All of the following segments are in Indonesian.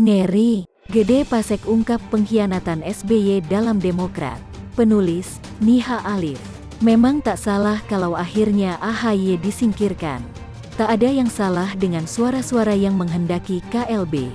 Ngeri, Gede Pasek ungkap pengkhianatan SBY dalam Demokrat. Penulis, Niha Alif. Memang tak salah kalau akhirnya AHY disingkirkan. Tak ada yang salah dengan suara-suara yang menghendaki KLB.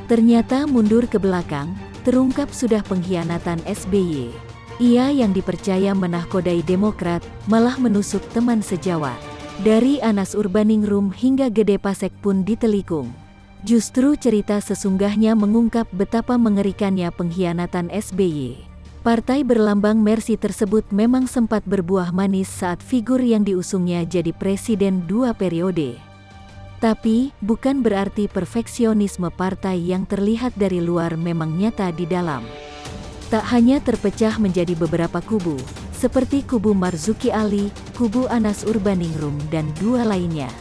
Ternyata mundur ke belakang, terungkap sudah pengkhianatan SBY. Ia yang dipercaya menahkodai Demokrat, malah menusuk teman sejawat. Dari Anas Urbaningrum hingga Gede Pasek pun ditelikung. Justru cerita sesungguhnya mengungkap betapa mengerikannya pengkhianatan SBY. Partai berlambang Mercy tersebut memang sempat berbuah manis saat figur yang diusungnya jadi presiden 2 periode. Tapi, bukan berarti perfeksionisme partai yang terlihat dari luar memang nyata di dalam. Tak hanya terpecah menjadi beberapa kubu, seperti kubu Marzuki Ali, kubu Anas Urbaningrum dan 2 lainnya.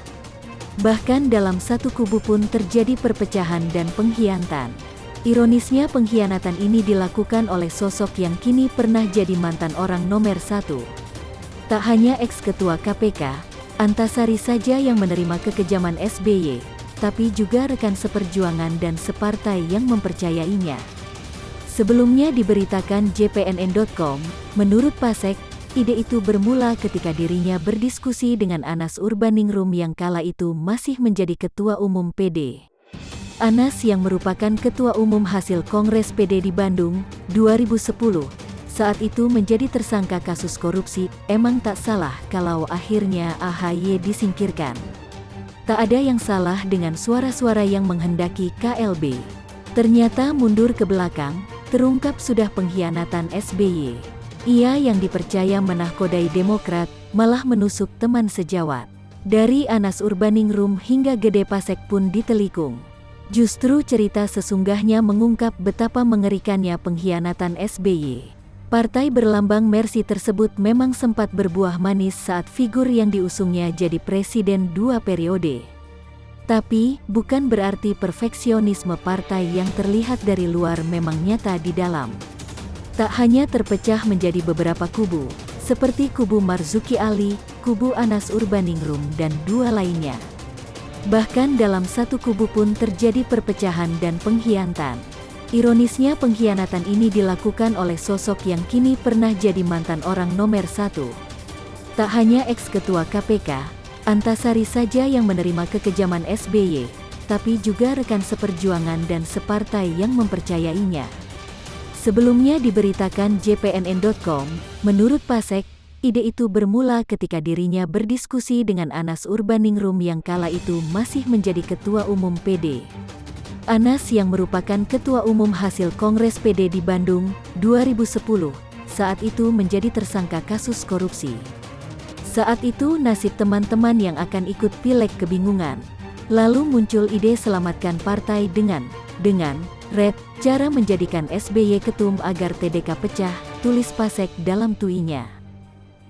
Bahkan dalam satu kubu pun terjadi perpecahan dan pengkhianatan. Ironisnya pengkhianatan ini dilakukan oleh sosok yang kini pernah jadi mantan orang nomor 1. Tak hanya ex-ketua KPK, Antasari saja yang menerima kekejaman SBY, tapi juga rekan seperjuangan dan separtai yang mempercayainya. Sebelumnya diberitakan JPNN.com, menurut Pasek, ide itu bermula ketika dirinya berdiskusi dengan Anas Urbaningrum yang kala itu masih menjadi Ketua Umum PD. Anas yang merupakan Ketua Umum hasil Kongres PD di Bandung, 2010, saat itu menjadi tersangka kasus korupsi. Emang tak salah kalau akhirnya AHY disingkirkan. Tak ada yang salah dengan suara-suara yang menghendaki KLB. Ternyata mundur ke belakang, terungkap sudah pengkhianatan SBY. Ia yang dipercaya menahkodai Demokrat, malah menusuk teman sejawat. Dari Anas Urbaningrum hingga Gede Pasek pun ditelikung. Justru cerita sesungguhnya mengungkap betapa mengerikannya pengkhianatan SBY. Partai berlambang Mercy tersebut memang sempat berbuah manis saat figur yang diusungnya jadi presiden 2 periode. Tapi, bukan berarti perfeksionisme partai yang terlihat dari luar memang nyata di dalam. Tak hanya terpecah menjadi beberapa kubu, seperti kubu Marzuki Ali, kubu Anas Urbaningrum dan 2 lainnya. Bahkan dalam satu kubu pun terjadi perpecahan dan pengkhianatan. Ironisnya pengkhianatan ini dilakukan oleh sosok yang kini pernah jadi mantan orang nomor 1. Tak hanya ex-ketua KPK, Antasari saja yang menerima kekejaman SBY, tapi juga rekan seperjuangan dan separtai yang mempercayainya. Sebelumnya diberitakan JPNN.com, menurut Pasek, ide itu bermula ketika dirinya berdiskusi dengan Anas Urbaningrum yang kala itu masih menjadi Ketua Umum PD. Anas yang merupakan Ketua Umum hasil Kongres PD di Bandung, 2010, saat itu menjadi tersangka kasus korupsi. Saat itu nasib teman-teman yang akan ikut pileg kebingungan. Lalu muncul ide selamatkan partai dengan Red, cara menjadikan SBY ketum agar TDK pecah, tulis Pasek dalam tweetnya.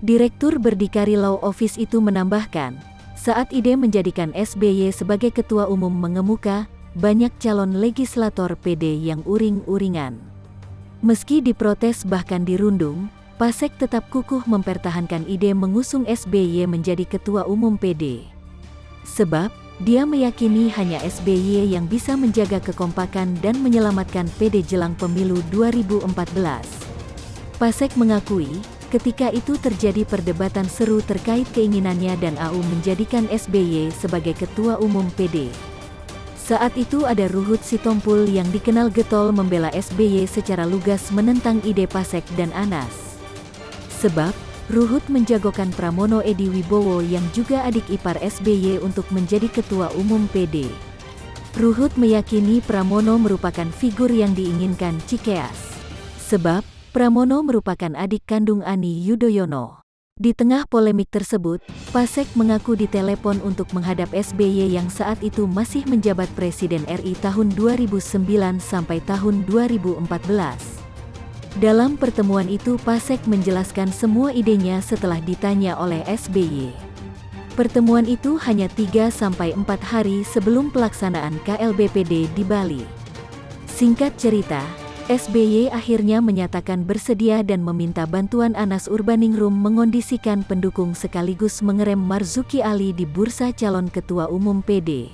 Direktur Berdikari Law Office itu menambahkan, saat ide menjadikan SBY sebagai ketua umum mengemuka, banyak calon legislator PD yang uring-uringan. Meski diprotes bahkan dirundung, Pasek tetap kukuh mempertahankan ide mengusung SBY menjadi ketua umum PD. Sebab, dia meyakini hanya SBY yang bisa menjaga kekompakan dan menyelamatkan PD jelang pemilu 2014. Pasek mengakui, ketika itu terjadi perdebatan seru terkait keinginannya dan AU menjadikan SBY sebagai ketua umum PD. Saat itu ada Ruhut Sitompul yang dikenal getol membela SBY secara lugas menentang ide Pasek dan Anas. Sebab, Ruhut menjagokan Pramono Edi Wibowo yang juga adik ipar SBY untuk menjadi ketua umum PD. Ruhut meyakini Pramono merupakan figur yang diinginkan Cikeas. Sebab, Pramono merupakan adik kandung Ani Yudhoyono. Di tengah polemik tersebut, Pasek mengaku ditelepon untuk menghadap SBY yang saat itu masih menjabat Presiden RI tahun 2009 sampai tahun 2014. Dalam pertemuan itu Pasek menjelaskan semua idenya setelah ditanya oleh SBY. Pertemuan itu hanya 3-4 hari sebelum pelaksanaan KLBPD di Bali. Singkat cerita, SBY akhirnya menyatakan bersedia dan meminta bantuan Anas Urbaningrum mengondisikan pendukung sekaligus mengerem Marzuki Ali di bursa calon ketua umum PD.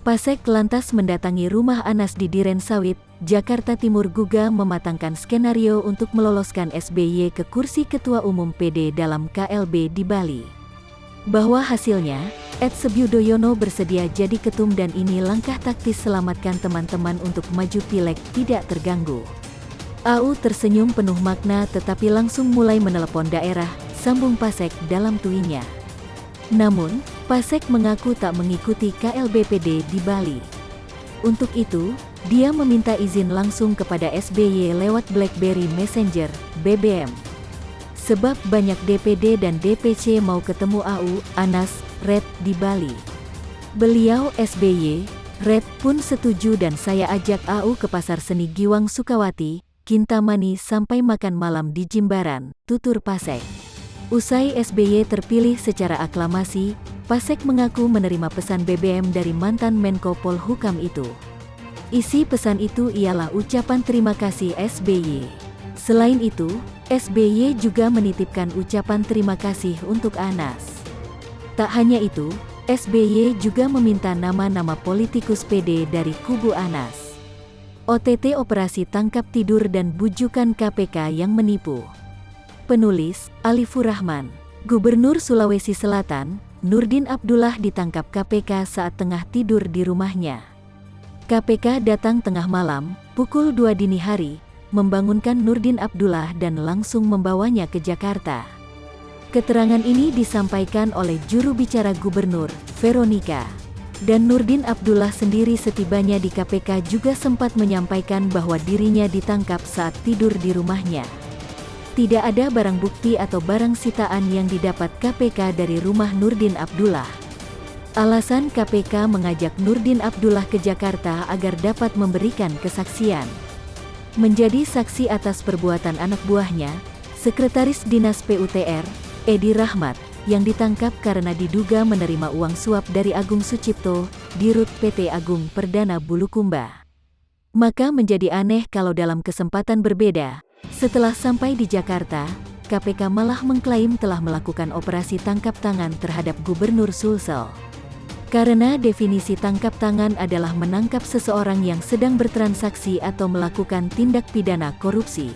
Pasek lantas mendatangi rumah Anas di Duren Sawit, Jakarta Timur guna mematangkan skenario untuk meloloskan SBY ke kursi Ketua Umum PD dalam KLB di Bali. Bahwa hasilnya, Ed Sebyudoyono bersedia jadi ketum dan ini langkah taktis selamatkan teman-teman untuk maju pileg tidak terganggu. AU tersenyum penuh makna tetapi langsung mulai menelepon daerah, sambung Pasek dalam tweetnya. Namun, Pasek mengaku tak mengikuti KLBPD di Bali. Untuk itu, dia meminta izin langsung kepada SBY lewat BlackBerry Messenger, BBM. Sebab banyak DPD dan DPC mau ketemu AU, Anas, Red di Bali. Beliau SBY, Red pun setuju dan saya ajak AU ke Pasar Seni Giwang Sukawati, Kintamani sampai makan malam di Jimbaran, tutur Pasek. Usai SBY terpilih secara aklamasi, Pasek mengaku menerima pesan BBM dari mantan Menko Polhukam itu. Isi pesan itu ialah ucapan terima kasih SBY. Selain itu, SBY juga menitipkan ucapan terima kasih untuk Anas. Tak hanya itu, SBY juga meminta nama-nama politikus PD dari kubu Anas. OTT operasi tangkap tidur dan bujukan KPK yang menipu. Penulis, Alifur Rahman. Gubernur Sulawesi Selatan, Nurdin Abdullah ditangkap KPK saat tengah tidur di rumahnya. KPK datang tengah malam, pukul 2 dini hari, membangunkan Nurdin Abdullah dan langsung membawanya ke Jakarta. Keterangan ini disampaikan oleh juru bicara Gubernur, Veronica. Dan Nurdin Abdullah sendiri setibanya di KPK juga sempat menyampaikan bahwa dirinya ditangkap saat tidur di rumahnya. Tidak ada barang bukti atau barang sitaan yang didapat KPK dari rumah Nurdin Abdullah. Alasan KPK mengajak Nurdin Abdullah ke Jakarta agar dapat memberikan kesaksian. Menjadi saksi atas perbuatan anak buahnya, Sekretaris Dinas PUTR, Edi Rahmat, yang ditangkap karena diduga menerima uang suap dari Agung Sucipto, Dirut PT Agung Perdana Bulukumba. Maka menjadi aneh kalau dalam kesempatan berbeda, setelah sampai di Jakarta, KPK malah mengklaim telah melakukan operasi tangkap tangan terhadap Gubernur Sulsel. Karena definisi tangkap tangan adalah menangkap seseorang yang sedang bertransaksi atau melakukan tindak pidana korupsi.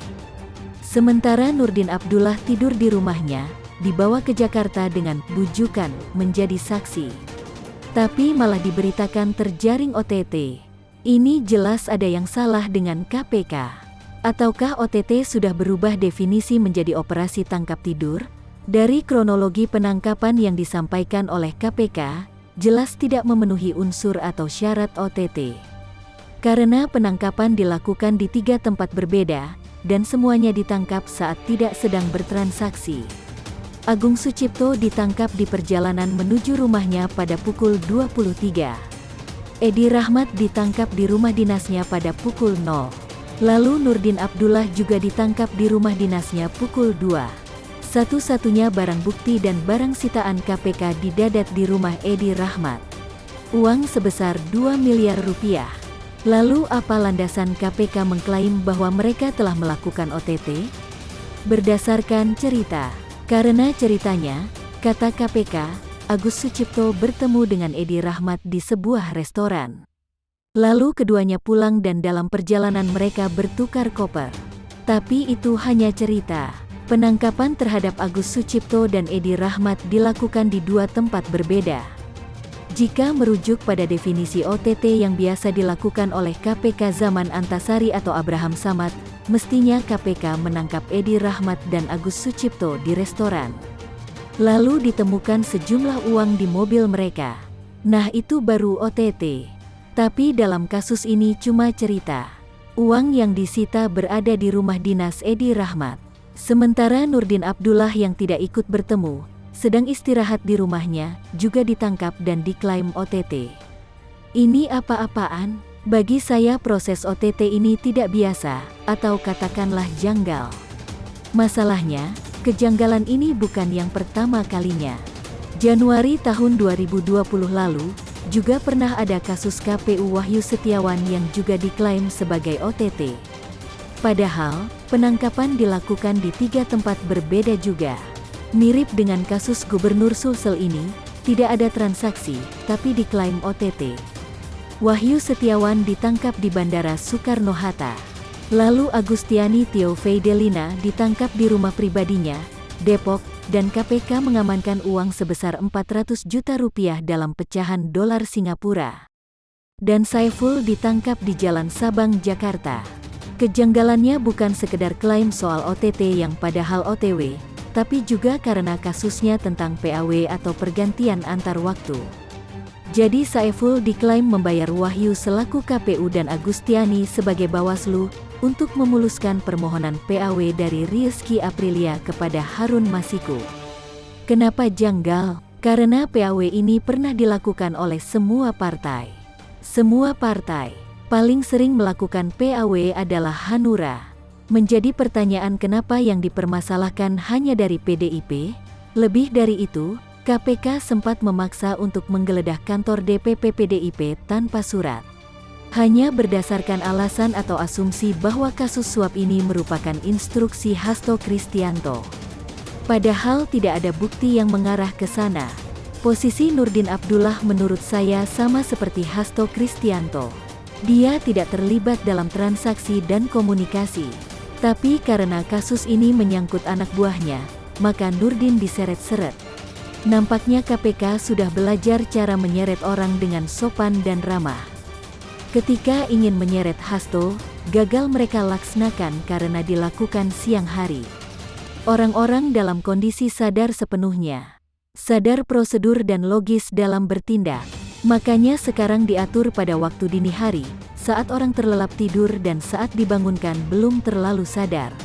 Sementara Nurdin Abdullah tidur di rumahnya, dibawa ke Jakarta dengan bujukan menjadi saksi. Tapi malah diberitakan terjaring OTT. Ini jelas ada yang salah dengan KPK. Ataukah OTT sudah berubah definisi menjadi operasi tangkap tidur? Dari kronologi penangkapan yang disampaikan oleh KPK, jelas tidak memenuhi unsur atau syarat OTT. Karena penangkapan dilakukan di 3 tempat berbeda, dan semuanya ditangkap saat tidak sedang bertransaksi. Agung Sucipto ditangkap di perjalanan menuju rumahnya pada pukul 23. Edi Rahmat ditangkap di rumah dinasnya pada pukul 0. Lalu Nurdin Abdullah juga ditangkap di rumah dinasnya pukul 2. Satu-satunya barang bukti dan barang sitaan KPK didadat di rumah Edi Rahmat. Uang sebesar 2 miliar rupiah. Lalu apa landasan KPK mengklaim bahwa mereka telah melakukan OTT? Berdasarkan cerita. Karena ceritanya, kata KPK, Agus Sucipto bertemu dengan Edi Rahmat di sebuah restoran. Lalu keduanya pulang dan dalam perjalanan mereka bertukar koper. Tapi itu hanya cerita. Penangkapan terhadap Agus Sucipto dan Edi Rahmat dilakukan di 2 tempat berbeda. Jika merujuk pada definisi OTT yang biasa dilakukan oleh KPK zaman Antasari atau Abraham Samad, mestinya KPK menangkap Edi Rahmat dan Agus Sucipto di restoran. Lalu ditemukan sejumlah uang di mobil mereka. Nah itu baru OTT. Tapi dalam kasus ini cuma cerita. Uang yang disita berada di rumah dinas Edi Rahmat. Sementara Nurdin Abdullah yang tidak ikut bertemu, sedang istirahat di rumahnya, juga ditangkap dan diklaim OTT. Ini apa-apaan? Bagi saya proses OTT ini tidak biasa, atau katakanlah janggal. Masalahnya, kejanggalan ini bukan yang pertama kalinya. Januari tahun 2020 lalu, juga pernah ada kasus KPU Wahyu Setiawan yang juga diklaim sebagai OTT. Padahal, penangkapan dilakukan di 3 tempat berbeda juga. Mirip dengan kasus Gubernur Sulsel ini, tidak ada transaksi, tapi diklaim OTT. Wahyu Setiawan ditangkap di Bandara Soekarno-Hatta. Lalu Agustiani Theo Feidelina ditangkap di rumah pribadinya, Depok, dan KPK mengamankan uang sebesar 400 juta rupiah dalam pecahan dolar Singapura. Dan Saiful ditangkap di Jalan Sabang, Jakarta. Kejanggalannya bukan sekedar klaim soal OTT yang padahal OTW, tapi juga karena kasusnya tentang PAW atau pergantian antar waktu. Jadi Saiful diklaim membayar Wahyu selaku KPU dan Agustiani sebagai Bawaslu untuk memuluskan permohonan PAW dari Rizky Aprilia kepada Harun Masiku. Kenapa janggal? Karena PAW ini pernah dilakukan oleh semua partai. Semua partai paling sering melakukan PAW adalah Hanura. Menjadi pertanyaan kenapa yang dipermasalahkan hanya dari PDIP? Lebih dari itu, KPK sempat memaksa untuk menggeledah kantor DPP PDIP tanpa surat. Hanya berdasarkan alasan atau asumsi bahwa kasus suap ini merupakan instruksi Hasto Kristianto. Padahal tidak ada bukti yang mengarah ke sana. Posisi Nurdin Abdullah menurut saya sama seperti Hasto Kristianto. Dia tidak terlibat dalam transaksi dan komunikasi. Tapi karena kasus ini menyangkut anak buahnya, maka Nurdin diseret-seret. Nampaknya KPK sudah belajar cara menyeret orang dengan sopan dan ramah. Ketika ingin menyeret Hasto, gagal mereka laksanakan karena dilakukan siang hari. Orang-orang dalam kondisi sadar sepenuhnya. Sadar prosedur dan logis dalam bertindak. Makanya sekarang diatur pada waktu dini hari, saat orang terlelap tidur dan saat dibangunkan belum terlalu sadar.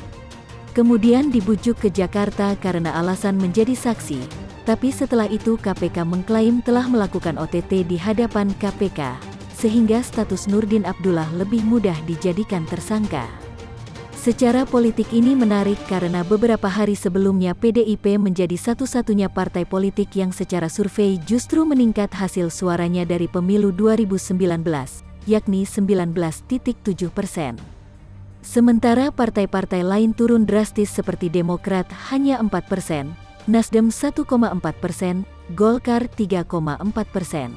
Kemudian dibujuk ke Jakarta karena alasan menjadi saksi. Tapi setelah itu KPK mengklaim telah melakukan OTT di hadapan KPK, sehingga status Nurdin Abdullah lebih mudah dijadikan tersangka. Secara politik ini menarik karena beberapa hari sebelumnya PDIP menjadi satu-satunya partai politik yang secara survei justru meningkat hasil suaranya dari pemilu 2019, yakni 19,7%. Sementara partai-partai lain turun drastis seperti Demokrat hanya 4%, Nasdem 1,4%, Golkar 3,4%.